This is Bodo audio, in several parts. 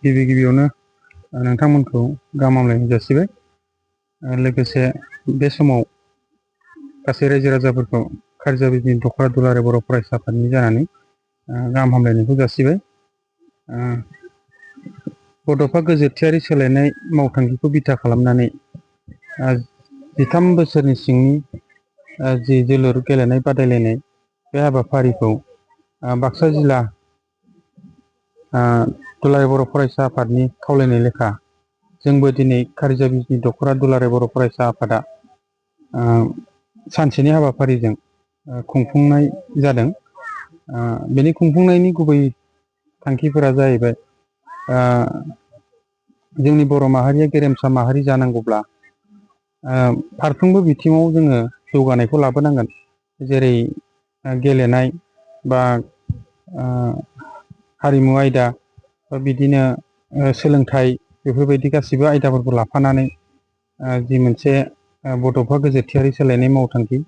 गिबि गिबियावनो नोंथांमोनखौ गाहाम हामलायनाय जासिबाय। लोगोसे बे समाव गासै रायजो राजाफोरखौ खारिजाबिजनि दख'र दुलाराय बर' फरायसा आफादनि जानानै गाहाम हामलायनायखौ जासिबाय। बड'फा गोजोरथियारि सोलायनाय मावथांखिखौ बिथा खालामनानै 13 बोसोरनि सिंनि जि जोलुर गेलेनाय बादायलायनाय बे हाबाफारिखौ बाक्सा जिल्ला दुलाराय बर' फरायसा आफादनि खावलायनाय लेखा जोंबो दिनै खारिजाबिजनि दख'र दुलाराय बर' फरायसा आफादा सानसेनि हाबाफारिजों खुंफुंनाय जादों। बेनि खुंफुंनायनि गुबै थांखिफोरा जाहैबाय जोंनि बर' माहारिया गेरेमसा माहारि जानांगौब्ला फारफ्रोमबो बिथिङाव जोङो जौगानायखौ लाबोनांगोन। जेरै गेलेनाय बा हारिमु आयदा बा बिदिनो सोलोंथाइ बेफोरबायदि गासिबो आयदाफोरखौ लाफानानै जि मोनसे बड'फा गोजोरथियारि सोलायनाय मावथांखि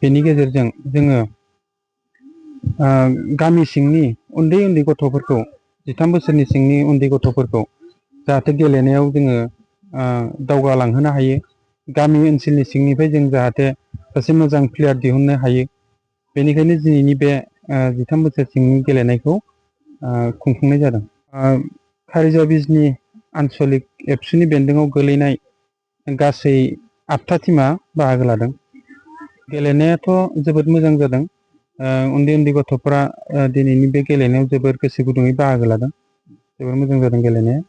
बेनि गेजेरजों जोङो गामि सिंनि उन्दै उन्दै गथ'फोरखौ 13 बोसोरनि सिंनि उन्दै गथ'फोरखौ जाहाथे गेलेनायाव जोङो दावगालांहोनो हायो। गामि ओनसोलनि सिंनिफ्राय जों जाहाथे सासे मोजां प्लेयार दिहुननो हायो। बेनिखायनो दिनैनि बे 13 बोसोर सिंनि गेलेनायखौ खुंफुंनाय जादों। खारिजाबिजनि आन्सलिक एबसुनि बेन्दोङाव गोलैनाय गासै 8था टिमा बाहागो लादों। गेलेनायाथ' जोबोद मोजां जादों। उन्दै उन्दै गथ'फ्रा दिनैनि बे गेलेनायाव जोबोर गोसो गुदुङै बाहागो लादों। जोबोर मोजां जादों गेलेनाया।